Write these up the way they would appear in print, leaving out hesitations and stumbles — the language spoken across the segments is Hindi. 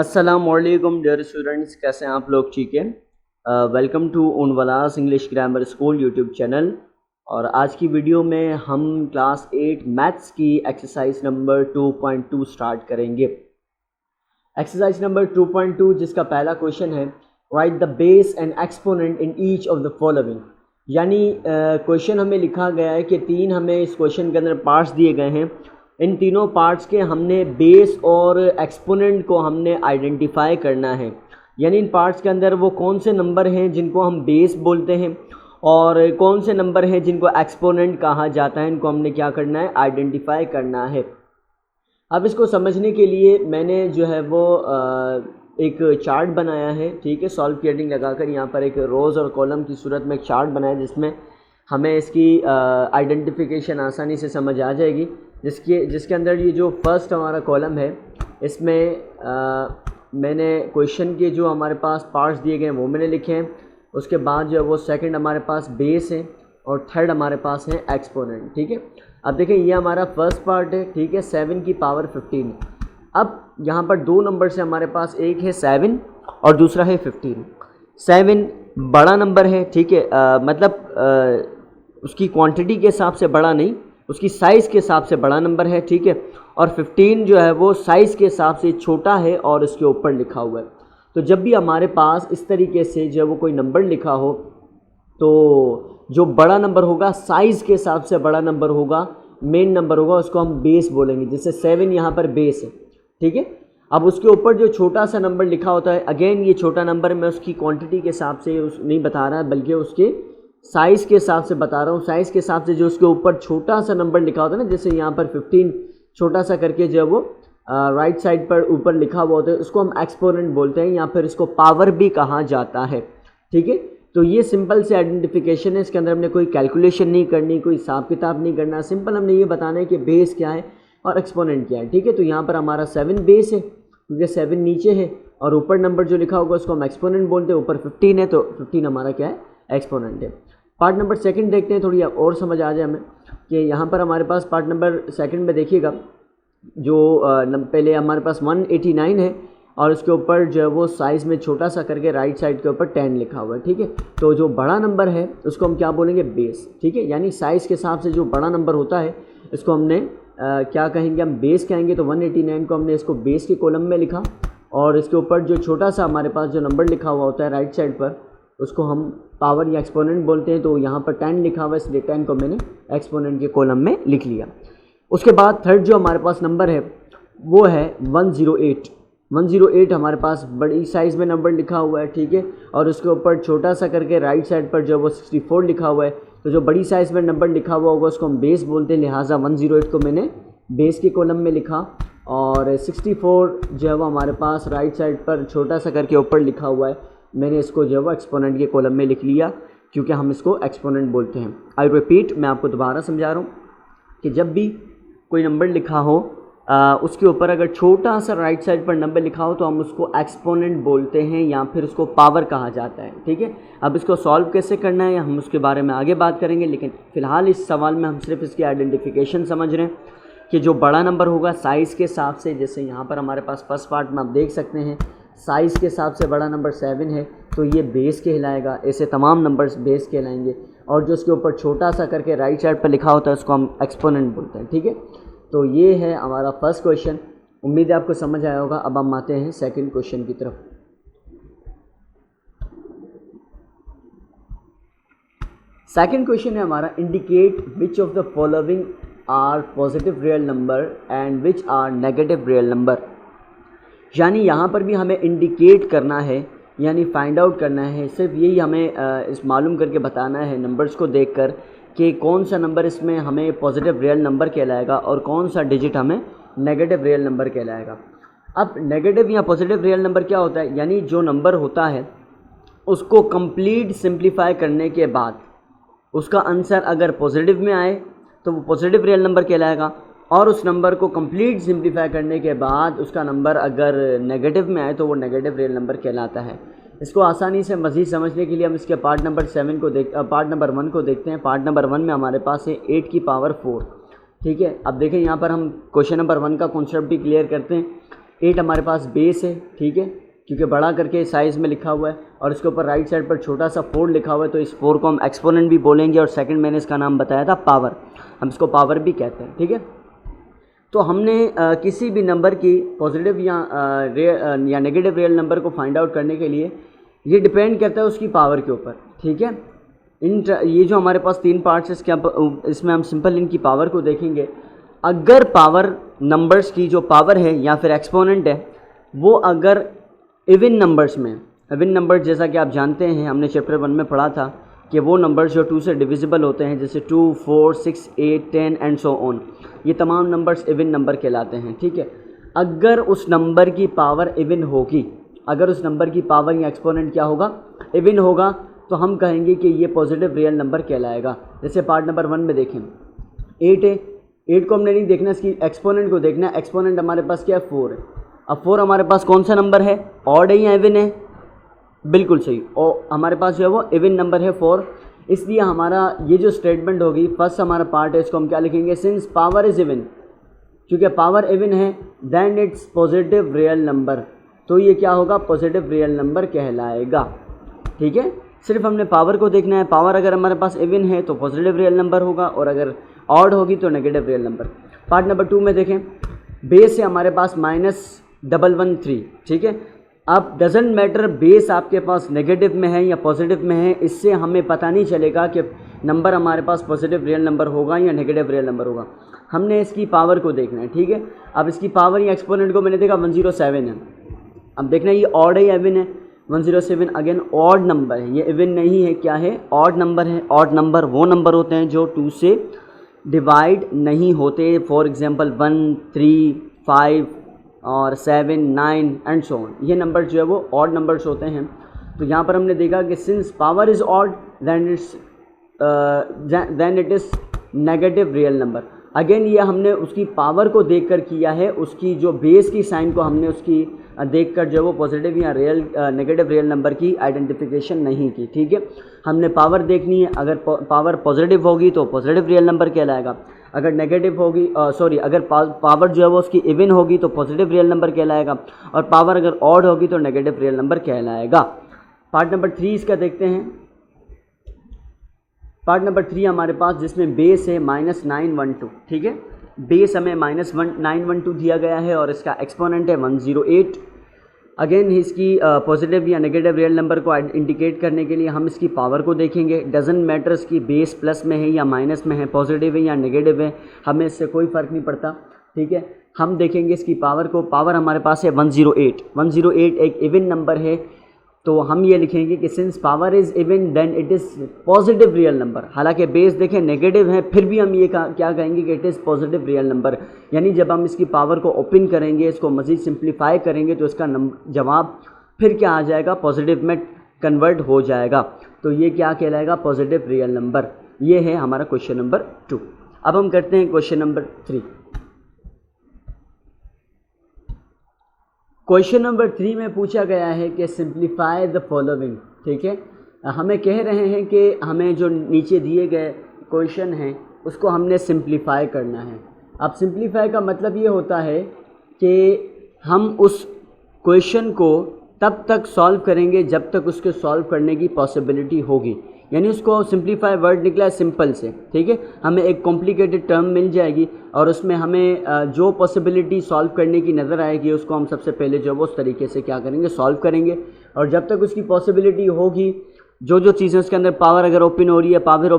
अस्सलामुअलैकुम डियर स्टूडेंट्स, कैसे हैं आप लोग? ठीक है। वेलकम टू उनवलास English grammar school YouTube channel. और आज की वीडियो में हम क्लास 8 मैथ्स की एक्सरसाइज नंबर 2.2 स्टार्ट करेंगे। एक्सरसाइज नंबर 2.2 जिसका पहला क्वेश्चन है, write the base and exponent in each of the following. यानी क्वेश्चन हमें लिखा गया है कि तीन हमें इस क्वेश्चन के अंदर पार्ट्स दिए गए हैं। इन तीनों पार्ट्स के हमने बेस और एक्सपोनेंट को हमने आइडेंटिफाई करना है। यानी इन पार्ट्स के अंदर वो कौन से नंबर हैं जिनको हम बेस बोलते हैं और कौन से नंबर हैं जिनको एक्सपोनेंट कहा जाता है, इनको हमने क्या करना है, आइडेंटिफाई करना है। अब इसको समझने के लिए मैंने जो है वो एक चार्ट बनाया है, ठीक है, सॉल्व की हेडिंग लगाकर यहाँ पर एक रोज़ और कॉलम की सूरत में एक चार्ट बनाया जिसमें हमें इसकी आइडेंटिफिकेशन आसानी से समझ आ जाएगी। जिसके अंदर ये जो फर्स्ट हमारा कॉलम है इसमें मैंने क्वेश्चन के जो हमारे पास पार्ट्स दिए गए हैं वो मैंने लिखे हैं। उसके बाद जो है वो सेकंड हमारे पास बेस है और थर्ड हमारे पास है एक्सपोनेंट, ठीक है। अब देखें ये हमारा फर्स्ट पार्ट है, ठीक है, 7 की पावर 15। अब यहाँ पर दो नंबर से हमारे पास, एक है 7 और दूसरा है 15। 7 बड़ा नंबर है, ठीक है, मतलब उसकी क्वांटिटी के हिसाब से बड़ा नहीं, उसकी साइज़ के हिसाब से बड़ा नंबर है, ठीक है। और 15 जो है वो साइज़ के हिसाब से छोटा है और इसके ऊपर लिखा हुआ है। तो जब भी हमारे पास इस तरीके से जो वो कोई नंबर लिखा हो तो जो बड़ा नंबर होगा साइज़ के हिसाब से बड़ा नंबर होगा, मेन नंबर होगा, उसको हम बेस बोलेंगे। जैसे 7 यहाँ पर बेस है, ठीक है। अब उसके ऊपर जो छोटा सा नंबर लिखा होता है, अगेन ये छोटा नंबर मैं उसकी क्वांटिटी के हिसाब से नहीं बता रहा बल्कि उसके साइज़ के हिसाब से बता रहा हूँ। साइज़ के हिसाब से जो उसके ऊपर छोटा सा नंबर लिखा होता है ना, जैसे यहाँ पर 15 छोटा सा करके जो वो राइट साइड पर ऊपर लिखा हुआ होता है, उसको हम एक्सपोनेंट बोलते हैं या फिर इसको पावर भी कहा जाता है, ठीक है। तो ये सिंपल से आइडेंटिफिकेशन है, इसके अंदर हमने कोई कैलकुलेशन नहीं करनी, कोई हिसाब किताब नहीं करना, सिंपल हमने ये बताना है कि बेस क्या है और एक्सपोनेंट क्या है, ठीक है। तो यहाँ पर हमारा 7 बेस है क्योंकि 7 नीचे है और ऊपर नंबर जो लिखा होगा उसको हम एक्सपोनेंट बोलते हैं। ऊपर 15 है तो 15 हमारा क्या है, एक्सपोनेंट है। पार्ट नंबर सेकंड देखते हैं, थोड़ी और समझ आ जाए हमें कि यहाँ पर हमारे पास पार्ट नंबर सेकंड में देखिएगा जो पहले हमारे पास 189 है और उसके ऊपर जो है वो साइज़ में छोटा सा करके राइट साइड के ऊपर 10 लिखा हुआ है, ठीक है। तो जो बड़ा नंबर है उसको हम क्या बोलेंगे, बेस, ठीक है। यानी साइज़ के हिसाब से जो बड़ा नंबर होता है इसको हमने क्या कहेंगे, हम बेस कहेंगे। तो 189 को हमने इसको बेस के कॉलम में लिखा और इसके ऊपर जो छोटा सा हमारे पास जो नंबर लिखा हुआ होता है राइट साइड पर उसको हम पावर या एक्सपोनेंट बोलते हैं। तो यहाँ पर 10 लिखा हुआ है इसलिए 10 को मैंने एक्सपोनेंट के कॉलम में लिख लिया। उसके बाद थर्ड जो हमारे पास नंबर है वो है 108। 108 हमारे पास बड़ी साइज़ में नंबर लिखा हुआ है, ठीक है, और उसके ऊपर छोटा सा करके राइट साइड पर जो वो 64 लिखा हुआ है। तो जो बड़ी साइज़ में नंबर लिखा हुआ होगा उसको हम बेस बोलते हैं, लिहाजा 108 को मैंने बेस के कॉलम में लिखा। और 64 जो है वो हमारे पास राइट साइड पर छोटा सा करके ऊपर लिखा हुआ है, मैंने इसको जो है वो एक्सपोनेंट के कॉलम में लिख लिया क्योंकि हम इसको एक्सपोनेंट बोलते हैं। आई रिपीट, मैं आपको दोबारा समझा रहा हूँ कि जब भी कोई नंबर लिखा हो उसके ऊपर अगर छोटा सा राइट साइड पर नंबर लिखा हो तो हम उसको एक्सपोनेंट बोलते हैं या फिर उसको पावर कहा जाता है, ठीक है। अब इसको सॉल्व कैसे करना है हम उसके बारे में आगे बात करेंगे, लेकिन फ़िलहाल इस सवाल में हम सिर्फ इसकी आइडेंटिफिकेशन समझ रहे हैं कि जो बड़ा नंबर होगा साइज़ के हिसाब से, जैसे यहाँ पर हमारे पास फर्स्ट पार्ट में आप देख सकते हैं साइज़ के हिसाब से बड़ा नंबर 7 है तो ये बेस कहलाएगा। ऐसे तमाम नंबर्स बेस कहलाएंगे और जो उसके ऊपर छोटा सा करके राइट साइड पर लिखा होता है उसको हम एक्सपोनेंट बोलते हैं, ठीक है। तो ये है हमारा फर्स्ट क्वेश्चन, उम्मीद है आपको समझ आया होगा। अब हम आते हैं सेकंड क्वेश्चन की तरफ। सेकंड क्वेश्चन है हमारा, indicate which of the following are positive real number and which are negative real number. यानी यहाँ पर भी हमें इंडिकेट करना है, यानी फाइंड आउट करना है, सिर्फ यही हमें इस मालूम करके बताना है नंबर्स को देखकर कि कौन सा नंबर इसमें हमें पॉजिटिव रियल नंबर कहलाएगा और कौन सा डिजिट हमें नेगेटिव रियल नंबर कहलाएगा। अब नेगेटिव या पॉजिटिव रियल नंबर क्या होता है, यानी जो नंबर होता है उसको कंप्लीट सिंप्लीफाई करने के बाद उसका आंसर अगर पॉजिटिव में आए तो वो पॉजिटिव रियल नंबर कहलाएगा और उस नंबर को कंप्लीट सिंप्लीफाई करने के बाद उसका नंबर अगर नेगेटिव में आए तो वो नेगेटिव रियल नंबर कहलाता है। इसको आसानी से मज़ीद समझने के लिए हम इसके पार्ट नंबर 1 को देखते हैं। पार्ट नंबर 1 में हमारे पास है 8 की पावर 4, ठीक है। अब देखें यहाँ पर हम क्वेश्चन नंबर 1 का कॉन्सेप्ट भी क्लियर करते हैं 8 हमारे पास बेस है, ठीक है, क्योंकि बड़ा करके साइज़ में लिखा हुआ है और इसके ऊपर राइट साइड पर छोटा सा 4 लिखा हुआ है, तो इस 4 को हम एक्सपोनेंट भी बोलेंगे। और सेकंड मैंने इसका नाम बताया था पावर, हम इसको पावर भी कहते हैं, ठीक है। तो हमने किसी भी नंबर की पॉजिटिव या नेगेटिव रियल नंबर को फाइंड आउट करने के लिए ये डिपेंड करता है उसकी पावर के ऊपर, ठीक है। ये जो हमारे पास 3 पार्ट्स है, इसमें हम सिंपल इनकी पावर को देखेंगे। अगर पावर नंबर्स की जो पावर है या फिर एक्सपोनेंट है वो अगर इवन नंबर्स में, इवन नंबर्स जैसा कि आप जानते हैं हमने चैप्टर 1 में पढ़ा था कि वो नंबर्स जो 2 से डिविजिबल होते हैं, जैसे 2, 4, 6, 8, 10 एंड सो ऑन, ये तमाम नंबर्स इवन नंबर कहलाते हैं, ठीक है। अगर उस नंबर की पावर इवन होगी, अगर उस नंबर की पावर या एक्सपोनेंट क्या होगा, इवन होगा, तो हम कहेंगे कि ये पॉजिटिव रियल नंबर कहलाएगा। जैसे पार्ट नंबर 1 में देखें 8 है, 8 को हमने नहीं देखना, इसकी एक्सपोनेंट को देखना है। एक्सपोनेंट हमारे पास क्या है, 4 है। अब 4 हमारे पास कौन सा नंबर है, ऑड है या इवन है, बिल्कुल सही, और हमारे पास जो है वो इवन नंबर है 4। इसलिए हमारा ये जो स्टेटमेंट होगी, फर्स्ट हमारा पार्ट है, इसको हम क्या लिखेंगे, सिंस पावर इज़ इवन, क्योंकि पावर इवन है then it's positive real number, तो ये क्या होगा, पॉजिटिव रियल नंबर कहलाएगा, ठीक है। सिर्फ हमने पावर को देखना है, पावर अगर हमारे पास इवन है तो पॉजिटिव रियल नंबर होगा और अगर ऑड होगी तो negative real number. Part number 2 में देखें, बेस है हमारे पास -113, ठीक है। अब डजेंट मैटर बेस आपके पास नेगेटिव में है या पॉजिटिव में है, इससे हमें पता नहीं चलेगा कि नंबर हमारे पास पॉजिटिव रियल नंबर होगा या नेगेटिव रियल नंबर होगा। हमने इसकी पावर को देखना है, ठीक है। अब इसकी पावर या एक्सपोनेंट को मैंने देखा 107 है। अब देखना ये ऑड है या इवन है, 107 अगेन ऑड नंबर है, ये इवन नहीं है, क्या है, ऑड नंबर है। ऑड नंबर वो नंबर होते हैं जो 2 से डिवाइड नहीं होते, फॉर एग्जांपल 1, 3, 5 और 7, 9 एंड सो ऑन, ये नंबर जो है वो ऑड नंबर्स होते हैं। तो यहाँ पर हमने देखा कि since power is odd then it is negative real number. Again ये हमने उसकी पावर को देखकर किया है, उसकी जो बेस की साइन को हमने उसकी देखकर जो है वो पॉजिटिव या रियल नेगेटिव रियल नंबर की आइडेंटिफिकेशन नहीं की, ठीक है। हमने पावर देखनी है, अगर पावर पॉजिटिव होगी तो पॉजिटिव रियल नंबर कहलाएगा, अगर नेगेटिव होगी अगर पावर जो है वो उसकी इवन होगी तो पॉजिटिव रियल नंबर कहलाएगा, और पावर अगर ऑड होगी तो नेगेटिव रियल नंबर कहलाएगा। पार्ट नंबर 3 इसका देखते हैं। पार्ट नंबर 3 हमारे पास जिसमें बेस है -912, ठीक है। बेस हमें -912 दिया गया है और इसका एक्सपोनेंट है 108। अगेन इसकी पॉजिटिव या नेगेटिव रियल नंबर को इंडिकेट करने के लिए हम इसकी पावर को देखेंगे। डजंट मैटर्स की बेस प्लस में है या माइनस में है, पॉजिटिव है या नेगेटिव है, हमें इससे कोई फ़र्क नहीं पड़ता, ठीक है। हम देखेंगे इसकी पावर को, पावर हमारे पास है 108। 108 एक इवन नंबर है, तो हम ये लिखेंगे कि since power is even then it is positive real number. हालांकि बेस देखें नेगेटिव है, फिर भी हम ये क्या कहेंगे कि it is positive real number. यानी जब हम इसकी पावर को ओपन करेंगे, इसको मज़ीद सिंप्लीफाई करेंगे, तो इसका जवाब फिर क्या आ जाएगा, पॉजिटिव में कन्वर्ट हो जाएगा। तो ये क्या कहलाएगा, पॉजिटिव रियल नंबर। ये है हमारा क्वेश्चन नंबर 2। अब हम करते हैं क्वेश्चन नंबर 3। क्वेश्चन नंबर 3 में पूछा गया है कि सिंप्लीफाई द फॉलोइंग, ठीक है। हमें कह रहे हैं कि हमें जो नीचे दिए गए क्वेश्चन हैं उसको हमने सिंप्लीफाई करना है। अब सिंप्लीफाई का मतलब ये होता है कि हम उस क्वेश्चन को तब तक सॉल्व करेंगे जब तक उसके सॉल्व करने की पॉसिबिलिटी होगी। यानी उसको सिंप्लीफाई वर्ड निकला है सिंपल से, ठीक है। हमें एक कॉम्प्लिकेटेड टर्म मिल जाएगी और उसमें हमें जो पॉसिबिलिटी सॉल्व करने की नज़र आएगी उसको हम सबसे पहले जो वो उस तरीके से क्या करेंगे, सॉल्व करेंगे। और जब तक उसकी पॉसिबिलिटी होगी, जो चीज़ें उसके अंदर पावर अगर ओपन हो रही है, पावर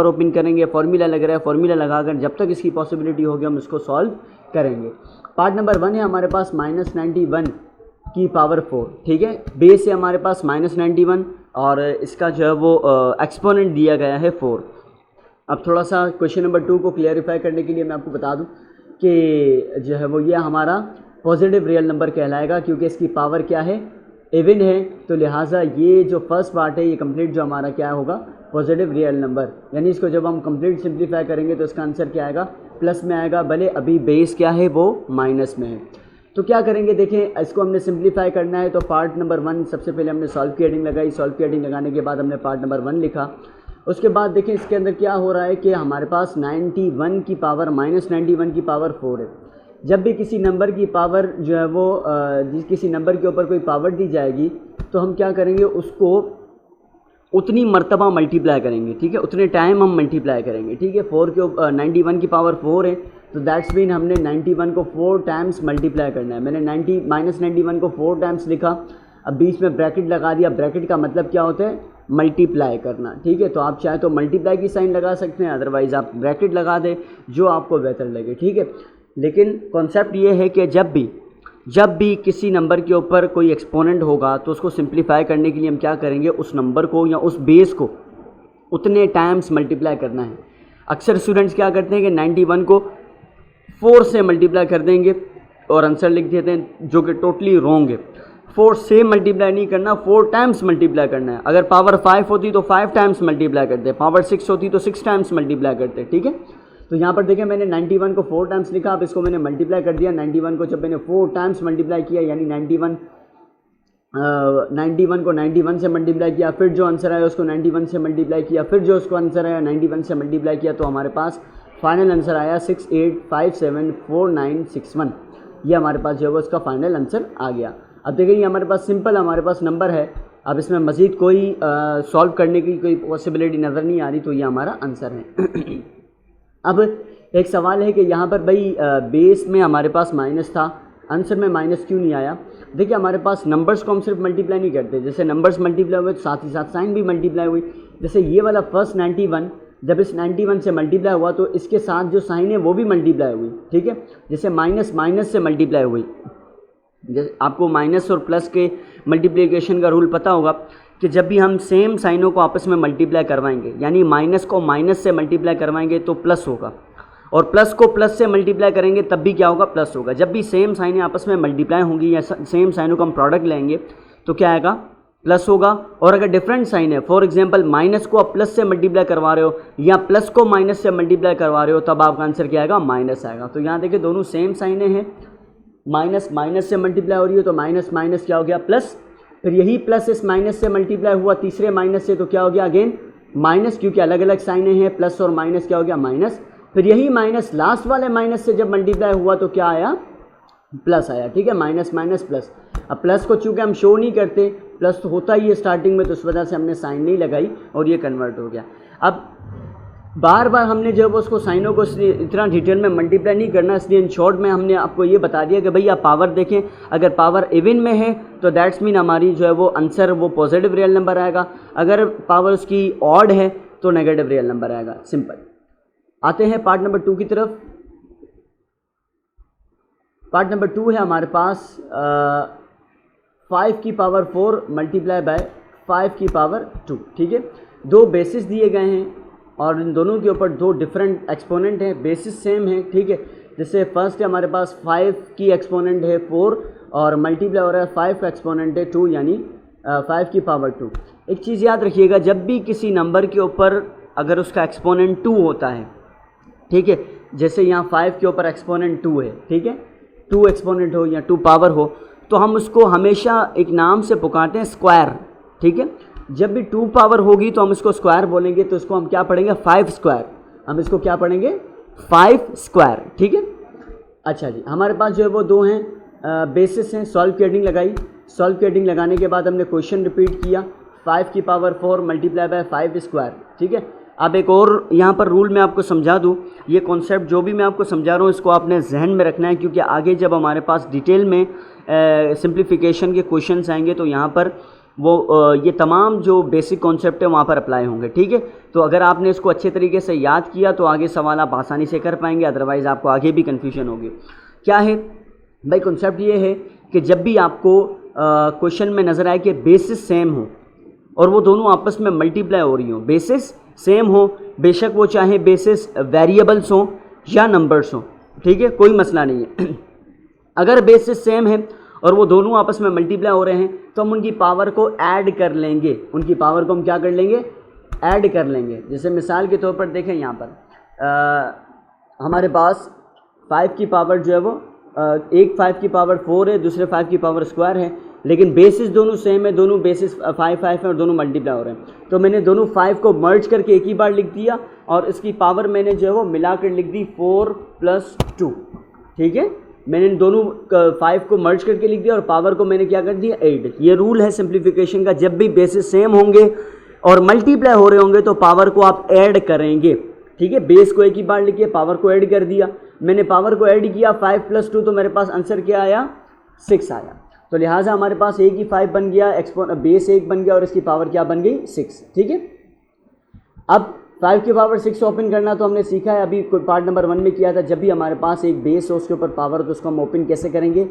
ओपन करेंगे, फार्मूला लग रहा है, फार्मूला लगाकर जब तक इसकी पॉसिबिलिटी होगी हम इसको सॉल्व करेंगे। पार्ट नंबर 1 है हमारे पास -91 की पावर 4, ठीक है। बेस है हमारे पास -91 और इसका जो है वो एक्सपोनेंट दिया गया है 4। अब थोड़ा सा क्वेश्चन नंबर 2 को क्लियरिफाई करने के लिए मैं आपको बता दूं कि जो है वो ये हमारा पॉजिटिव रियल नंबर कहलाएगा, क्योंकि इसकी पावर क्या है, इवन है। तो लिहाजा ये जो फर्स्ट पार्ट है ये कंप्लीट जो हमारा क्या होगा, पॉजिटिव रियल नंबर। यानी इसको जब हम कंप्लीट सिंप्लीफाई करेंगे तो इसका आंसर क्या आएगा, प्लस में आएगा, भले अभी बेस क्या है वो माइनस में है। तो क्या करेंगे, देखें इसको हमने सिंप्लीफाई करना है। तो पार्ट नंबर 1 सबसे पहले हमने सॉल्व की हेडिंग लगाई, सॉल्व की हेडिंग लगाने के बाद हमने पार्ट नंबर 1 लिखा। उसके बाद देखें इसके अंदर क्या हो रहा है कि हमारे पास 91 की पावर -91 की पावर 4 है। जब भी किसी नंबर की पावर जो है वो किसी नंबर के ऊपर कोई पावर दी जाएगी तो हम क्या करेंगे, उसको उतनी मर्तबा मल्टीप्लाई करेंगे, ठीक है, उतने टाइम हम मल्टीप्लाई करेंगे, ठीक है। 4 के 91 की पावर 4 है, तो दैट्स मीन हमने 91 को 4 टाइम्स मल्टीप्लाई करना है। मैंने 91 को 4 टाइम्स लिखा, अब बीच में ब्रैकेट लगा दिया। ब्रैकेट का मतलब क्या होता है, मल्टीप्लाई करना, ठीक है। तो आप चाहे तो मल्टीप्लाई की साइन लगा सकते हैं, अदरवाइज़ आप ब्रैकेट लगा दें, जो आपको बेहतर लगे, ठीक है। लेकिन कॉन्सेप्ट ये है कि जब भी किसी नंबर के ऊपर कोई एक्सपोनेंट होगा तो उसको सिंप्लीफाई करने के लिए हम क्या करेंगे, उस नंबर को या उस बेस को उतने टाइम्स मल्टीप्लाई करना है। अक्सर स्टूडेंट्स क्या करते हैं कि 91 को 4 से मल्टीप्लाई कर देंगे और आंसर लिख देते हैं, जो कि टोटली रॉन्ग है। 4 से मल्टीप्लाई नहीं करना, 4 टाइम्स मल्टीप्लाई करना है। अगर पावर 5 होती तो 5 टाइम्स मल्टीप्लाई करते, पावर 6 होती तो 6 टाइम्स मल्टीप्लाई करते, ठीक है। तो यहाँ पर देखें, मैंने 91 को 4 टाइम्स लिखा, अब इसको मैंने मल्टीप्लाई कर दिया। 91 को जब मैंने 4 टाइम्स मल्टीप्लाई किया, यानी 91 को 91 से मल्टीप्लाई किया, फिर जो आंसर आया उसको 91 से मल्टीप्लाई किया, फिर जो उसको आंसर आया 91 से मल्टीप्लाई किया, तो हमारे पास फाइनल आंसर आया 68574961। ये हमारे पास जो है वो इसका फाइनल आंसर आ गया। अब देखिए, ये हमारे पास सिंपल हमारे पास नंबर है, अब इसमें मज़ीद कोई सॉल्व करने की कोई पॉसिबिलिटी नज़र नहीं आ रही, तो ये हमारा आंसर है। अब एक सवाल है कि यहाँ पर भाई बेस में हमारे पास माइनस था, आंसर में माइनस क्यों नहीं आया। देखिए, हमारे पास नंबर्स को हम सिर्फ मल्टीप्लाई नहीं करते, जैसे नंबर्स मल्टीप्लाई हुए तो साथ ही साथ साइन भी मल्टीप्लाई हुई। जैसे ये वाला फर्स्ट 91, जब इस 91 से मल्टीप्लाई हुआ तो इसके साथ जो साइन है वो भी मल्टीप्लाई हुई, ठीक है। जैसे माइनस से मल्टीप्लाई हुई, जैसे आपको माइनस और प्लस के मल्टीप्लिकेशन का रूल पता होगा कि जब भी हम सेम साइनों को आपस में मल्टीप्लाई करवाएंगे, यानी माइनस को माइनस से मल्टीप्लाई करवाएंगे तो प्लस होगा, और प्लस को प्लस से मल्टीप्लाई करेंगे तब भी क्या होगा, प्लस होगा। जब भी सेम साइनें आपस में मल्टीप्लाई होंगी या सेम साइनों का हम प्रोडक्ट लेंगे तो क्या आएगा, प्लस होगा। और अगर डिफरेंट साइन है, फॉर एग्जांपल माइनस को आप प्लस से मल्टीप्लाई करवा रहे हो या प्लस को माइनस से मल्टीप्लाई करवा रहे हो, तब आपका आंसर क्या आएगा, माइनस आएगा। तो यहाँ देखिए, दोनों सेम साइनें हैं, माइनस से मल्टीप्लाई हो रही है तो माइनस क्या हो गया, प्लस। फिर यही प्लस इस माइनस से मल्टीप्लाई हुआ तीसरे माइनस से, तो क्या हो गया, अगेन माइनस, क्योंकि अलग अलग साइनें हैं, प्लस और माइनस क्या हो गया, माइनस। फिर यही माइनस लास्ट वाले माइनस से जब मल्टीप्लाई हुआ तो क्या आया, प्लस आया, ठीक है, माइनस प्लस। अब प्लस को चूँकि हम शो नहीं करते, प्लस तो होता ही है स्टार्टिंग में, तो उस वजह से हमने साइन नहीं लगाई और ये कन्वर्ट हो गया। अब बार बार हमने जब उसको साइनों को इतना डिटेल में मल्टीप्लाई नहीं करना, इसलिए इन शॉर्ट में हमने आपको ये बता दिया कि भाई आप पावर देखें, अगर पावर इवन में है तो दैट्स मीन हमारी जो है वो आंसर वो पॉजिटिव रियल नंबर आएगा, अगर पावर उसकी ऑड है तो नेगेटिव रियल नंबर आएगा, सिंपल। आते हैं पार्ट नंबर 2 की तरफ। पार्ट नंबर 2 है हमारे पास 5 की पावर 4 मल्टीप्लाई बाय 5 की पावर 2, ठीक है। दो बेसिस दिए गए हैं और इन दोनों के ऊपर दो डिफरेंट एक्सपोनेंट हैं, बेसिस सेम है, ठीक है। जैसे फर्स्ट है हमारे पास 5 की एक्सपोनेंट है 4 और मल्टीप्लाई हो रहा है 5 का एक्सपोनेंट है 2, यानी 5 की पावर 2। एक चीज़ याद रखिएगा, जब भी किसी नंबर के ऊपर अगर उसका एक्सपोनेंट 2 होता है, ठीक है, जैसे यहाँ 5 के ऊपर एक्सपोनेंट 2 है, ठीक है, 2 एक्सपोनेंट हो या 2 पावर हो, तो हम उसको हमेशा एक नाम से पुकारते हैं, स्क्वायर, ठीक है। जब भी 2 पावर होगी तो हम इसको स्क्वायर बोलेंगे, तो इसको हम क्या पढ़ेंगे, 5 स्क्वायर। हम इसको क्या पढ़ेंगे, 5 स्क्वायर, ठीक है। अच्छा जी, हमारे पास जो है वो दो हैं बेसिस हैं, सॉल्व की हेडिंग लगाई, सॉल्व की हेडिंग लगाने के बाद हमने क्वेश्चन रिपीट किया, 5 की पावर 4 मल्टीप्लाई बाय 5 स्क्वायर, ठीक है। अब एक और यहाँ पर रूल मैं आपको समझा दूँ, ये कॉन्सेप्ट जो भी मैं आपको समझा रहा हूँ इसको आपने जहन में रखना है, क्योंकि आगे जब हमारे पास डिटेल में सिंप्लीफिकेशन के क्वेश्चंस आएंगे तो यहाँ पर वो ये तमाम जो बेसिक कॉन्सेप्ट है वहाँ पर अप्लाई होंगे, ठीक है। तो अगर आपने इसको अच्छे तरीके से याद किया तो आगे सवाल आप आसानी से कर पाएंगे, अदरवाइज़ आपको आगे भी कन्फ्यूजन होगी। क्या है भाई, कॉन्सेप्ट ये है कि जब भी आपको क्वेश्चन में नज़र आए कि बेसिस सेम हो और वो दोनों आपस में मल्टीप्लाई हो रही हो, बेसिस सेम हो, बेशक वो चाहे बेसिस वेरिएबल्स हों या नंबर्स हों, ठीक है, कोई मसला नहीं है। अगर बेसिस सेम है और वो दोनों आपस में मल्टीप्लाई हो रहे हैं तो हम उनकी पावर को ऐड कर लेंगे, उनकी पावर को हम क्या कर लेंगे, ऐड कर लेंगे। जैसे मिसाल के तौर पर देखें, यहाँ पर हमारे पास 5 की पावर जो है वो एक 5 की पावर 4 है, दूसरे 5 की पावर स्क्वायर है, लेकिन बेसिस दोनों सेम है, दोनों बेसिस 5 है और दोनों मल्टीप्लाई हो रहे हैं। तो मैंने दोनों 5 को मर्ज करके एक ही बार लिख दिया और इसकी पावर मैंने जो है वो मिलाकर लिख दी 4 + 2, ठीक है। मैंने दोनों 5 को मर्ज करके लिख दिया और पावर को मैंने क्या कर दिया 8। ये रूल है सिंप्लीफिकेशन का, जब भी बेसिस सेम होंगे और मल्टीप्लाई हो रहे होंगे तो पावर को आप ऐड करेंगे। ठीक है, बेस को एक ही बार लिखिए, पावर को ऐड कर दिया। मैंने पावर को ऐड किया 5 + 2 तो मेरे पास आंसर क्या आया 6 आया। तो लिहाजा हमारे पास एक ही 5 बन गया, बेस 1 बन गया और इसकी पावर क्या बन गई 6। ठीक है, अब 5 की पावर 6 ओपन करना तो हमने सीखा है, अभी पार्ट नंबर 1 में किया था। जब भी हमारे पास एक बेस हो उसके ऊपर पावर हो तो उसको हम ओपन कैसे करेंगे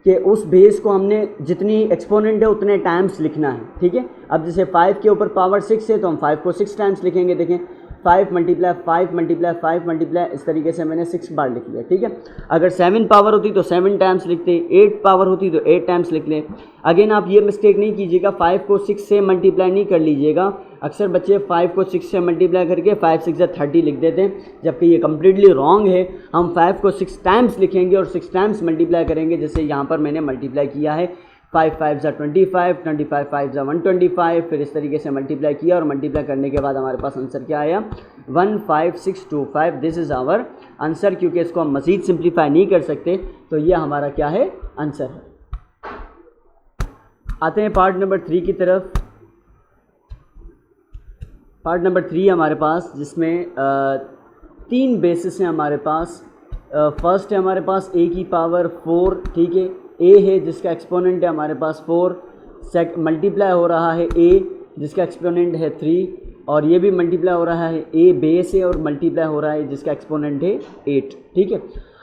कि उस बेस को हमने जितनी एक्सपोनेंट है उतने टाइम्स लिखना है। ठीक है, अब जैसे 5 के ऊपर पावर 6 है तो हम 5 को 6 टाइम्स लिखेंगे। देखें 5 × 5 × 5 × इस तरीके से मैंने 6 बार लिख लिया। ठीक है, अगर 7 पावर होती तो 7 टाइम्स लिखते, 8 पावर होती तो 8 टाइम्स लिख लें। अगेन आप ये मिस्टेक नहीं कीजिएगा, 5 को 6 से मल्टीप्लाई नहीं कर लीजिएगा। अक्सर बच्चे 5 को 6 से मल्टीप्लाई करके 5 × 6 = 30 लिख देते हैं, जबकि ये कम्प्लीटली रॉन्ग है। हम 5 को 6 टाइम्स लिखेंगे और 6 टाइम्स मल्टीप्लाई करेंगे, जैसे यहाँ पर मैंने मल्टीप्लाई किया है 5 × 5 = 25, 25 × 5 = 125। फिर इस तरीके से मल्टीप्लाई किया और मल्टीप्लाई करने के बाद हमारे पास आंसर क्या आया 15625। This is our answer. क्योंकि इसको हम मज़ीद सिंप्लीफाई नहीं कर सकते तो ये हमारा क्या है आंसर है। आते हैं पार्ट नंबर 3 की तरफ। पार्ट नंबर 3 हमारे पास, जिसमें 3 बेसिस हैं हमारे पास। फर्स्ट है हमारे पास a की पावर 4। ठीक है, a है जिसका एक्सपोनेंट है हमारे पास 4, मल्टीप्लाई हो रहा है a जिसका एक्सपोनेंट है 3, और ये भी मल्टीप्लाई हो रहा है a बेस है और मल्टीप्लाई हो रहा है जिसका एक्सपोनेंट है 8। ठीक है,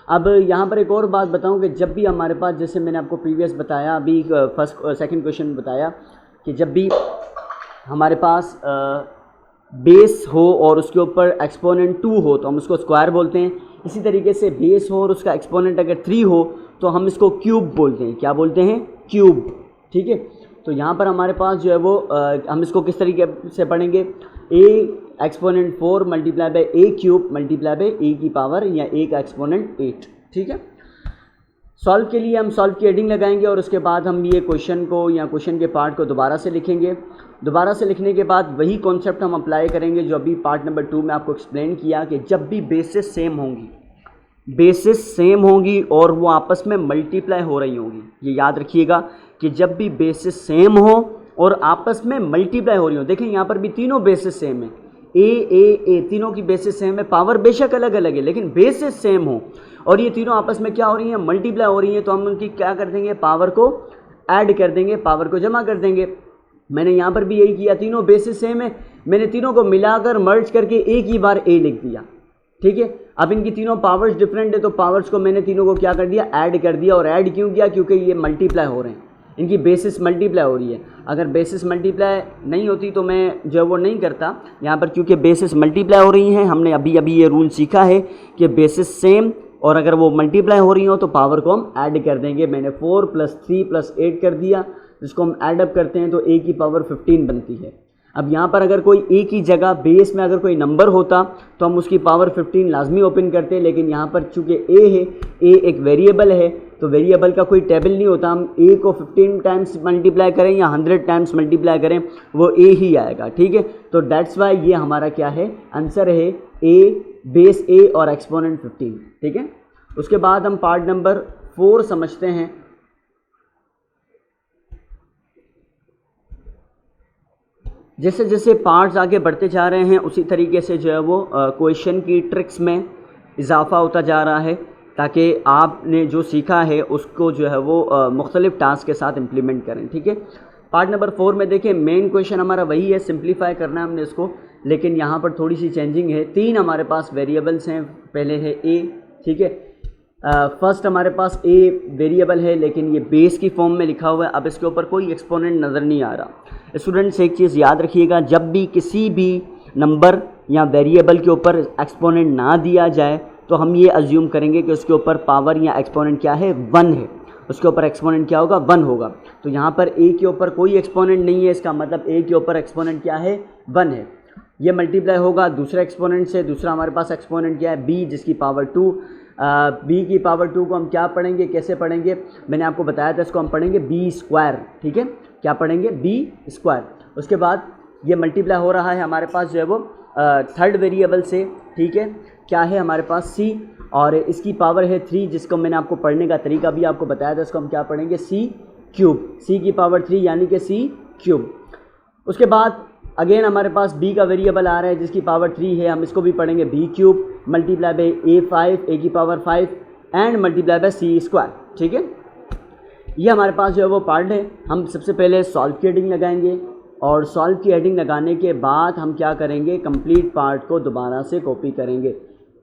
अब यहाँ पर एक और बात बताऊँ कि जब भी हमारे पास, जैसे मैंने आपको प्रीवियस बताया, अभी सेकंड क्वेश्चन बताया कि जब भी हमारे पास बेस हो और उसके ऊपर एक्सपोनेंट 2 हो तो हम उसको स्क्वायर बोलते हैं। इसी तरीके से बेस हो और उसका एक्सपोनेंट अगर 3 हो तो हम इसको क्यूब बोलते हैं। क्या बोलते हैं? क्यूब। ठीक है, तो यहाँ पर हमारे पास जो है वो हम इसको किस तरीके से पढ़ेंगे, a exponent 4 multiply by a cube multiply by a की पावर या a का एक्सपोनेंट 8। ठीक है, सॉल्व के लिए हम सॉल्व की हेडिंग लगाएंगे और उसके बाद हम ये क्वेश्चन को या क्वेश्चन के पार्ट को दोबारा से लिखेंगे। दोबारा से लिखने के बाद वही कॉन्सेप्ट हम अप्लाई करेंगे जो अभी पार्ट नंबर 2 में आपको एक्सप्लेन किया कि जब भी बेसिस सेम होंगी, बेसिस सेम होंगी और वो आपस में मल्टीप्लाई हो रही होंगी, ये याद रखिएगा कि जब भी बेसिस सेम हो और आपस में मल्टीप्लाई हो रही हो। देखें यहाँ पर भी तीनों बेसिस सेम है, ए तीनों की बेसिस सेम है, पावर बेशक अलग अलग है लेकिन बेसिस सेम हो और ये तीनों आपस में क्या हो रही हैं, मल्टीप्लाई हो रही हैं, तो हम उनकी क्या कर देंगे, पावर को ऐड कर देंगे, पावर को जमा कर देंगे। मैंने यहाँ पर भी यही किया, तीनों बेसिस सेम है, मैंने तीनों को मिलाकर मर्ज करके एक ही बार ए लिख दिया। ठीक है, अब इनकी तीनों पावर्स डिफरेंट है तो पावर्स को मैंने तीनों को क्या कर दिया, ऐड कर दिया। और ऐड क्यों किया, क्योंकि ये मल्टीप्लाई हो रहे हैं, इनकी बेसिस मल्टीप्लाई हो रही है। अगर बेसिस मल्टीप्लाई नहीं होती तो मैं जो है वो नहीं करता यहाँ पर, क्योंकि बेसिस मल्टीप्लाई हो रही हैं। हमने अभी अभी ये रूल सीखा है कि बेसिस सेम और अगर वो मल्टीप्लाई हो रही हो तो पावर को हम ऐड कर देंगे। मैंने 4 + 3 + 8 कर दिया, जिसको हम ऐड अप करते हैं तो a की पावर 15 बनती है। अब यहाँ पर अगर कोई a की जगह बेस में अगर कोई नंबर होता तो हम उसकी पावर 15 लाजमी ओपन करते, लेकिन यहाँ पर चूँकि a है, a एक वेरिएबल है तो वेरिएबल का कोई टेबल नहीं होता। हम a को 15 टाइम्स मल्टीप्लाई करें या 100 टाइम्स मल्टीप्लाई करें वो a ही आएगा। ठीक है, तो दैट्स वाई ये हमारा क्या है, आंसर है a, बेस a और एक्सपोनेंट 15। ठीक है, उसके बाद हम पार्ट नंबर 4 समझते हैं। जैसे जैसे पार्ट्स आगे बढ़ते जा रहे हैं उसी तरीके से जो है वो क्वेश्चन की ट्रिक्स में इजाफा होता जा रहा है, ताकि आपने जो सीखा है उसको जो है वो मुख्तलिफ टास्क के साथ इम्प्लीमेंट करें। ठीक है, पार्ट नंबर 4 में देखें, मेन क्वेश्चन हमारा वही है, सिंप्लीफाई करना है हमने इसको, लेकिन यहाँ पर थोड़ी सी चेंजिंग है। 3 हमारे पास वेरिएबल्स हैं, पहले है a। ठीक है, फर्स्ट हमारे पास a वेरिएबल है लेकिन ये बेस की फॉर्म में लिखा हुआ है। अब इसके ऊपर कोई एक्सपोनेंट नज़र नहीं आ रहा। स्टूडेंट्स एक चीज़ याद रखिएगा, जब भी किसी भी नंबर या वेरिएबल के ऊपर एक्सपोनेंट ना दिया जाए तो हम ये अज्यूम करेंगे कि उसके ऊपर पावर या एक्सपोनेंट क्या है, 1 है, उसके ऊपर एक्सपोनेंट क्या होगा, 1 होगा। तो यहाँ पर a के ऊपर कोई एक्सपोनेंट नहीं है, इसका मतलब a के ऊपर एक्सपोनेंट क्या है, 1 है। ये मल्टीप्लाई होगा दूसरे एक्सपोनेंट से, दूसरा हमारे पास एक्सपोनेंट क्या है, b जिसकी पावर 2। b की पावर 2 को हम क्या पढ़ेंगे, कैसे पढ़ेंगे, मैंने आपको बताया था, इसको हम पढ़ेंगे b²। ठीक है, क्या पढ़ेंगे, b²। उसके बाद ये मल्टीप्लाई हो रहा है हमारे पास जो है वो थर्ड वेरिएबल से। ठीक है, क्या है हमारे पास c, और इसकी पावर है 3, जिसको मैंने आपको पढ़ने का तरीका भी आपको बताया था। इसको हम क्या पढ़ेंगे, सी क्यूब, सी की पावर 3 यानी कि सी क्यूब। उसके बाद अगेन हमारे पास b का वेरिएबल आ रहा है जिसकी पावर 3 है, हम इसको भी पढ़ेंगे b cube multiply by a5, a की power 5 and multiply by C square. ठीक है, ये हमारे पास जो है वो पार्ट है। हम सबसे पहले सॉल्व की हेडिंग लगाएंगे और सॉल्व की हेडिंग लगाने के बाद हम क्या करेंगे, कंप्लीट पार्ट को दोबारा से कॉपी करेंगे।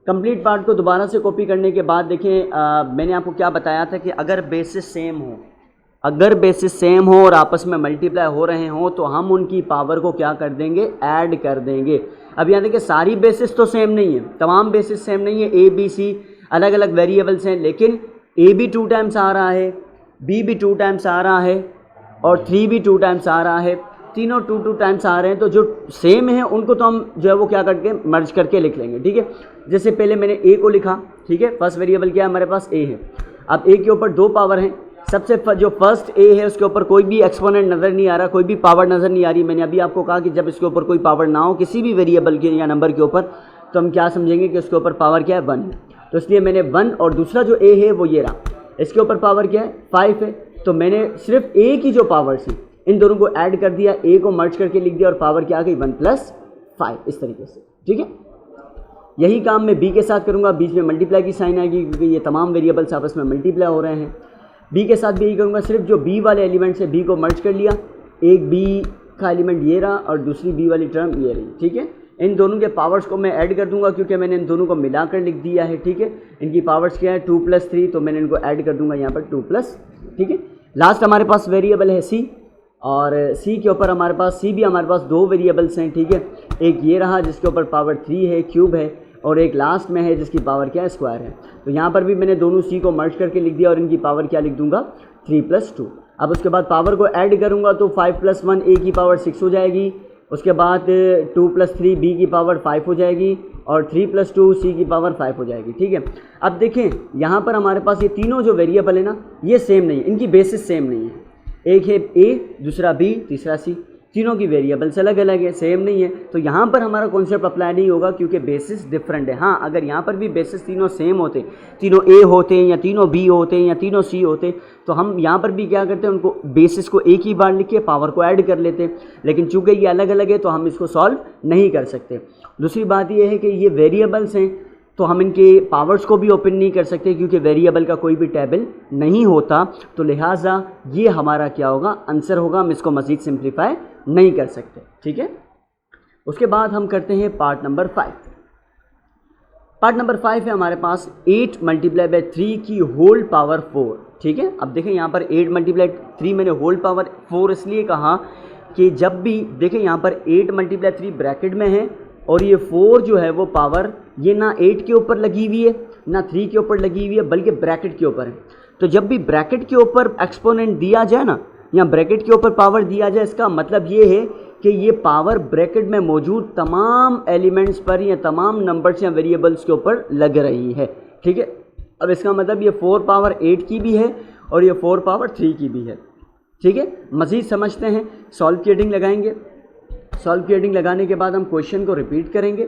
कंप्लीट पार्ट को दोबारा से कॉपी करने के बाद देखें मैंने आपको क्या बताया था कि अगर बेसिस सेम हो, अगर बेसिस सेम हो और आपस में मल्टीप्लाई हो रहे हों तो हम उनकी पावर को क्या कर देंगे, ऐड कर देंगे। अब यहाँ देखिए सारी बेसिस तो सेम नहीं है, तमाम बेसिस सेम नहीं है, ए बी सी अलग अलग वेरिएबल्स हैं, लेकिन ए भी 2 टाइम्स आ रहा है, बी भी 2 टाइम्स आ रहा है और 3 भी 2 टाइम्स आ रहा है, तीनों 2 टाइम्स आ रहे हैं। तो जो सेम है उनको तो हम जो है वो क्या करके मर्ज करके लिख लेंगे। ठीक है, जैसे पहले मैंने ए को लिखा, ठीक है, फर्स्ट वेरिएबल क्या है हमारे पास, ए है। अब ए के ऊपर 2 पावर हैं, सबसे जो फर्स्ट ए है उसके ऊपर कोई भी एक्सपोनेंट नज़र नहीं आ रहा, कोई भी पावर नज़र नहीं आ रही। मैंने अभी आपको कहा कि जब इसके ऊपर कोई पावर ना हो किसी भी वेरिएबल के या नंबर के ऊपर, तो हम क्या समझेंगे कि उसके ऊपर पावर क्या है, 1 है। तो इसलिए मैंने 1 और दूसरा जो ए है वो ये रहा, इसके ऊपर पावर क्या है, 5 है। तो मैंने सिर्फ ए की जो पावर थी इन दोनों को ऐड कर दिया, ए को मर्ज करके लिख दिया और पावर क्या आ गई, 1 + 5 इस तरीके से। ठीक है, यही काम मैं बी के साथ करूँगा, बीच में मल्टीप्लाई की साइन आएगी क्योंकि ये तमाम वेरिएबल्स आपस में मल्टीप्लाई हो रहे हैं। बी के साथ भी यही करूँगा, सिर्फ जो बी वाले एलिमेंट से बी को मर्ज कर लिया, एक बी का एलिमेंट ये रहा और दूसरी बी वाली टर्म ये रही। ठीक है, इन दोनों के पावर्स को मैं ऐड कर दूंगा क्योंकि मैंने इन दोनों को मिलाकर लिख दिया है। ठीक है, इनकी पावर्स क्या है, 2 + 3, तो मैंने इनको ऐड कर दूंगा यहाँ पर 2 +। ठीक है, लास्ट हमारे पास वेरिएबल है सी और सी के ऊपर हमारे पास सी भी हमारे पास 2 वेरिएबल्स हैं। ठीक है, एक ये रहा जिसके ऊपर पावर 3 है, क्यूब है, और एक लास्ट में है जिसकी पावर क्या है, स्क्वायर है। तो यहाँ पर भी मैंने दोनों सी को मर्ज करके लिख दिया और इनकी पावर क्या लिख दूंगा, 3 + 2। अब उसके बाद पावर को ऐड करूँगा तो 5 + 1 ए की पावर 6 हो जाएगी, उसके बाद 2 + 3 बी की पावर 5 हो जाएगी और 3 + 2 सी की पावर 5 हो जाएगी। ठीक है, अब देखें यहाँ पर हमारे पास ये तीनों जो वेरिएबल है ना, ये सेम नहीं है, इनकी बेसिस सेम नहीं है। एक है ए, दूसरा बी, तीसरा सी, तीनों की वेरिएबल्स अलग अलग है, सेम नहीं है। तो यहाँ पर हमारा कॉन्सेप्ट अप्लाई नहीं होगा क्योंकि बेसिस डिफरेंट है। हाँ, अगर यहाँ पर भी बेसिस तीनों सेम होते, तीनों ए होते या तीनों बी होते या तीनों सी होते, तो हम यहाँ पर भी क्या करते हैं, उनको बेसिस को एक ही बार लिख के पावर को ऐड कर लेते। लेकिन चूँकि ये अलग अलग है तो हम इसको सॉल्व नहीं कर सकते। दूसरी बात ये है कि ये वेरिएबल्स हैं तो हम इनके पावर्स को भी ओपन नहीं कर सकते क्योंकि वेरिएबल का कोई भी टेबल नहीं होता। तो लिहाजा ये हमारा क्या होगा, आंसर होगा। हम इसको मज़ीद सिंप्लीफाई नहीं कर सकते। ठीक है, उसके बाद हम करते हैं पार्ट नंबर 5। पार्ट नंबर 5 है हमारे पास 8 × 3 की होल पावर 4। ठीक है, अब देखें यहाँ पर 8 × 3 मैंने होल पावर 4 इसलिए कहा कि जब भी देखें यहाँ पर 8 × 3 ब्रैकेट में है और ये 4 जो है वो पावर ये ना 8 के ऊपर लगी हुई है ना 3 के ऊपर लगी हुई है, बल्कि ब्रैकेट के ऊपर है। तो जब भी ब्रैकेट के ऊपर एक्सपोनेंट दिया जाए ना, या ब्रैकेट के ऊपर पावर दिया जाए, इसका मतलब ये है कि ये पावर ब्रैकेट में मौजूद तमाम एलिमेंट्स पर या तमाम नंबर्स या वेरिएबल्स के ऊपर लग रही है। ठीक है, अब इसका मतलब ये 4 पावर 8 की भी है और ये 4 पावर 3 की भी है। ठीक है, मज़ीद समझते हैं, सॉल्व की हेडिंग लगाएंगे। सॉल्व की हेडिंग लगाने के बाद हम क्वेश्चन को रिपीट करेंगे।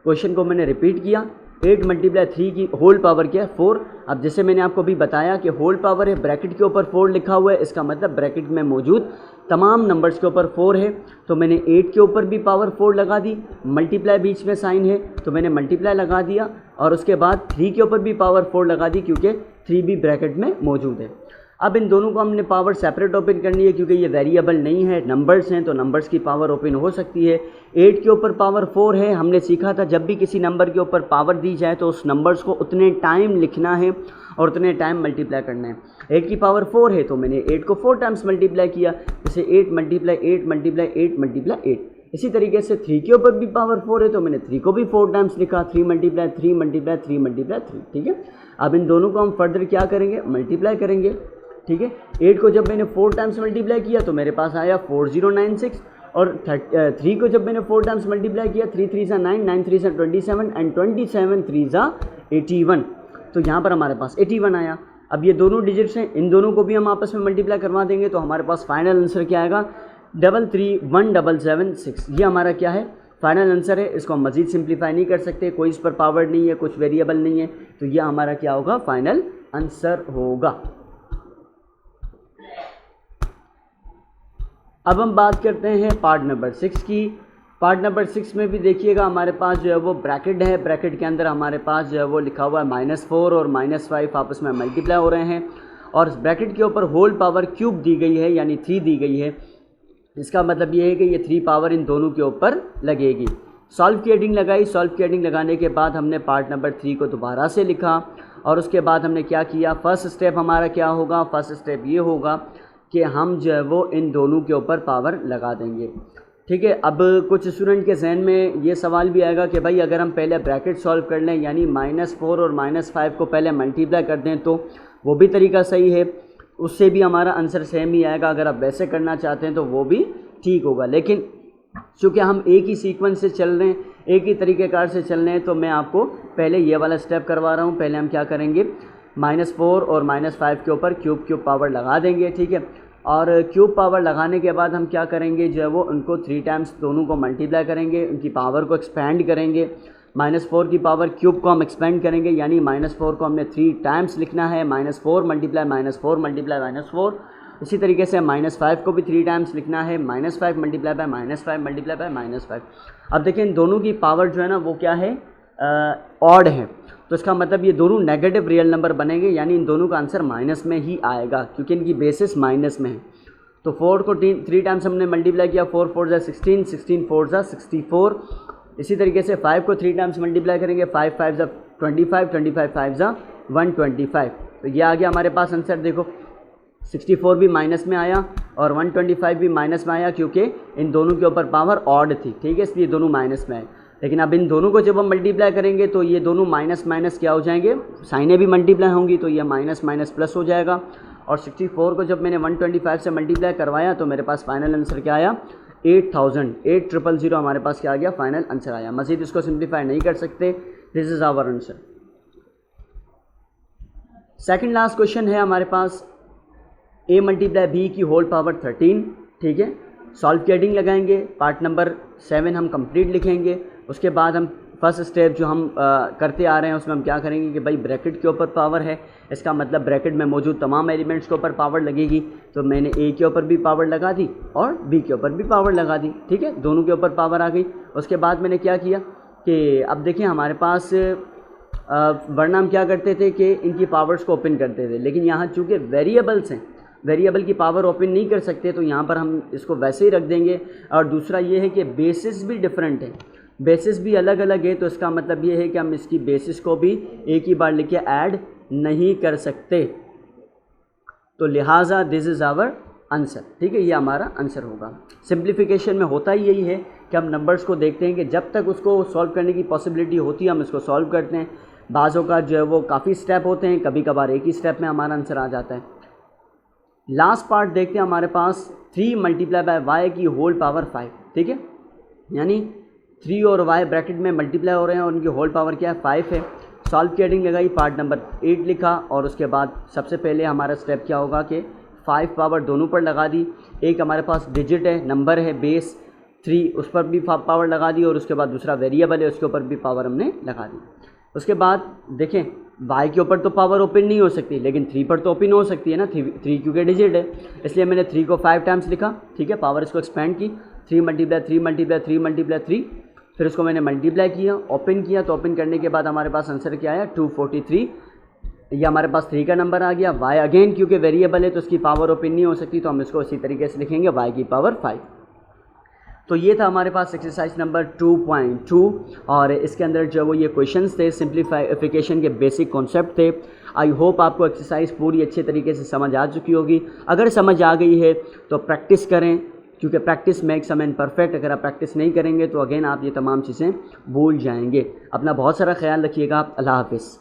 क्वेश्चन को मैंने रिपीट किया, 8 × 3 की होल पावर क्या है, 4। अब जैसे मैंने आपको भी बताया कि होल पावर है, ब्रैकेट के ऊपर 4 लिखा हुआ है, इसका मतलब ब्रैकेट में मौजूद तमाम नंबर्स के ऊपर 4 है। तो मैंने 8 के ऊपर भी पावर 4 लगा दी, मल्टीप्लाई बीच में साइन है तो मैंने मल्टीप्लाई लगा दिया, और उसके बाद 3 के ऊपर भी पावर 4 लगा दी क्योंकि 3 भी ब्रैकेट में मौजूद है। अब इन दोनों को हमने पावर सेपरेट ओपन करनी है क्योंकि ये वेरिएबल नहीं है, नंबर्स हैं, तो नंबर्स की पावर ओपन हो सकती है। 8 के ऊपर पावर 4 है, हमने सीखा था जब भी किसी नंबर के ऊपर पावर दी जाए तो उस नंबर्स को उतने टाइम लिखना है और उतने टाइम मल्टीप्लाई करना है। 8 की पावर 4 है तो मैंने 8 को 4 टाइम्स मल्टीप्लाई किया, जैसे 8 × 8 × 8 × 8। इसी तरीके से 3 के ऊपर भी पावर 4 है तो मैंने 3 को भी 4 टाइम्स लिखा, 3 × 3 × 3 × 3। ठीक है, अब इन दोनों को हम फर्दर क्या करेंगे, मल्टीप्लाई करेंगे। ठीक है, 8 को जब मैंने 4 टाइम्स मल्टीप्लाई किया तो मेरे पास आया 4096, और 3 को जब मैंने 4 टाइम्स मल्टीप्लाई किया, 3 3 × 9, 9 3 × 27 एंड 27 3 × 81। तो यहाँ पर हमारे पास 81 आया। अब ये दोनों डिजिट्स हैं, इन दोनों को भी हम आपस में मल्टीप्लाई करवा देंगे तो हमारे पास फाइनल आंसर क्या आएगा, 3317776। ये हमारा क्या है, फाइनल आंसर है, इसको हम मज़ीद सिंप्लीफाई नहीं कर सकते, कोई इस पर पावर नहीं है, कुछ वेरिएबल नहीं है, तो यह हमारा क्या होगा, फाइनल आंसर होगा। अब हम बात करते हैं पार्ट नंबर 6 की। पार्ट नंबर 6 में भी देखिएगा हमारे पास जो है वो ब्रैकेट है, ब्रैकेट के अंदर हमारे पास जो है वो लिखा हुआ है -4 और -5 आपस में मल्टीप्लाई हो रहे हैं, और ब्रैकेट के ऊपर होल पावर क्यूब दी गई है यानी 3 दी गई है। इसका मतलब ये है कि ये 3 पावर इन दोनों के ऊपर लगेगी। सॉल्व की हेडिंग लगाई, सॉल्व की हेडिंग लगाने के बाद हमने पार्ट नंबर 3 को दोबारा से लिखा, और उसके बाद हमने क्या किया, फर्स्ट स्टेप हमारा क्या होगा, फर्स्ट स्टेप ये होगा कि हम जो है वो इन दोनों के ऊपर पावर लगा देंगे। ठीक है, अब कुछ स्टूडेंट के जहन में ये सवाल भी आएगा कि भाई अगर हम पहले ब्रैकेट सॉल्व कर लें यानी -4 और -5 को पहले मल्टीप्लाई कर दें तो वो भी तरीका सही है, उससे भी हमारा आंसर सेम ही आएगा। अगर आप वैसे करना चाहते हैं तो वो भी ठीक होगा, लेकिन चूँकि हम एक ही सीक्वेंस से चल रहे हैं, एक ही तरीक़ेकार से चल रहे हैं, तो मैं आपको पहले ये वाला स्टेप करवा रहा हूँ। पहले हम क्या करेंगे, -4 और -5 के ऊपर क्यूब पावर लगा देंगे। ठीक है, और क्यूब पावर लगाने के बाद हम क्या करेंगे, जो है वो उनको 3 टाइम्स दोनों को मल्टीप्लाई करेंगे, उनकी पावर को एक्सपेंड करेंगे। -4 की पावर क्यूब को हम एक्सपेंड करेंगे, यानी -4 को हमने 3 टाइम्स लिखना है, -4 मल्टीप्लाई -4 मल्टीप्लाई -4। इसी तरीके से -5 को भी 3 टाइम्स लिखना है, -5 मल्टीप्लाई बाय -5 मल्टीप्लाई बाय -5। अब देखिए इन दोनों की पावर जो है ना वो क्या है, ऑड है, तो इसका मतलब ये दोनों नेगेटिव रियल नंबर बनेंगे, यानी इन दोनों का आंसर माइनस में ही आएगा क्योंकि इनकी बेसिस माइनस में है। तो 4 को 3 टाइम्स हमने मल्टीप्लाई किया, 4 4 ज़ा 16, 16 4 ज़ा 64। इसी तरीके से 5 को 3 टाइम्स मल्टीप्लाई करेंगे, 5 5 ज़ा 25, 25 5 ज़ा 125। तो ये आ गया हमारे पास आंसर। देखो 64 भी माइनस में आया और 125 भी माइनस में आया क्योंकि इन दोनों के ऊपर पावर ऑड थी। ठीक है, इसलिए दोनों माइनस में आए। लेकिन अब इन दोनों को जब हम मल्टीप्लाई करेंगे तो ये दोनों माइनस माइनस क्या हो जाएंगे, साइनें भी मल्टीप्लाई होंगी, तो ये माइनस माइनस प्लस हो जाएगा। और 64 को जब मैंने 125 से मल्टीप्लाई करवाया तो मेरे पास फाइनल आंसर क्या आया, 8000 हमारे पास क्या आ गया, फाइनल आंसर आया। मज़ीद इसको सिंप्लीफाई नहीं कर सकते, this is our answer. Second last question है हमारे पास, a मल्टीप्लाई b की होल पावर 13। ठीक है, सॉल्व की हेडिंग लगाएंगे, पार्ट नंबर 7 हम कंप्लीट लिखेंगे। उसके बाद हम फर्स्ट स्टेप जो हम करते आ रहे हैं उसमें हम क्या करेंगे कि भाई ब्रैकेट के ऊपर पावर है, इसका मतलब ब्रैकेट में मौजूद तमाम एलिमेंट्स के ऊपर पावर लगेगी। तो मैंने a के ऊपर भी पावर लगा दी और b के ऊपर भी पावर लगा दी। ठीक है, दोनों के ऊपर पावर आ गई। उसके बाद मैंने क्या किया कि अब देखिए हमारे पास वरना हम क्या करते थे कि इनकी पावर्स को ओपन करते थे, लेकिन यहाँ चूँकि वेरिएबल्स हैं, वेरिएबल की पावर ओपन नहीं कर सकते, तो यहाँ पर हम इसको वैसे ही रख देंगे। और दूसरा ये है कि बेसिस भी डिफरेंट है, बेसिस भी अलग अलग है, तो इसका मतलब ये है कि हम इसकी बेसिस को भी एक ही बार लिख के ऐड नहीं कर सकते, तो लिहाजा दिस इज़ आवर आंसर। ठीक है, ये हमारा आंसर होगा। सिंप्लीफिकेशन में होता ही यही है कि हम नंबर्स को देखते हैं कि जब तक उसको सॉल्व करने की पॉसिबिलिटी होती है हम इसको सॉल्व करते हैं। बाज़ों का जो है वो काफ़ी स्टेप होते हैं, कभी कभार एक ही स्टेप में हमारा आंसर आ जाता है। लास्ट पार्ट देखते हैं हमारे पास 3 मल्टीप्लाई बाय वाई की होल पावर 5। ठीक है, यानी 3 और y ब्रैकेट में मल्टीप्लाई हो रहे हैं और उनकी होल पावर क्या है, 5 है। सॉल्व की हेडिंग लगाई, पार्ट नंबर 8 लिखा, और उसके बाद सबसे पहले हमारा स्टेप क्या होगा कि 5 पावर दोनों पर लगा दी। एक हमारे पास डिजिट है, नंबर है बेस 3, उस पर भी पावर लगा दी, और उसके बाद दूसरा वेरिएबल है उसके ऊपर भी पावर हमने लगा दी। उसके बाद देखें y के ऊपर तो पावर ओपन नहीं हो सकती, लेकिन 3 पर तो ओपन हो सकती है ना, 3 क्योंकि डिजिट है, इसलिए मैंने 3 को 5 टाइम्स लिखा। ठीक है, पावर इसको एक्सपेंड की, 3 मल्टीप्लाई 3 मल्टीप्लाई 3 मल्टीप्लाई 3, फिर उसको मैंने मल्टीप्लाई किया, ओपन किया, तो ओपन करने के बाद हमारे पास आंसर क्या आया, 243। ये हमारे पास 3 का नंबर आ गया। y अगेन क्योंकि वेरिएबल है तो उसकी पावर ओपन नहीं हो सकती, तो हम इसको इसी तरीके से लिखेंगे y की पावर 5। तो ये था हमारे पास एक्सरसाइज नंबर 2.2, और इसके अंदर जो वो ये क्वेश्चंस थे, सिंप्लीफिकेशन के बेसिक कॉन्सेप्ट थे। आई होप आपको एक्सरसाइज पूरी अच्छे तरीके से समझ आ चुकी होगी। अगर समझ आ गई है तो प्रैक्टिस करें, क्योंकि practice makes a man perfect. अगर आप प्रैक्टिस नहीं करेंगे तो अगेन आप ये तमाम चीज़ें भूल जाएंगे। अपना बहुत सारा ख्याल रखिएगा। अल्लाह हाफिज़।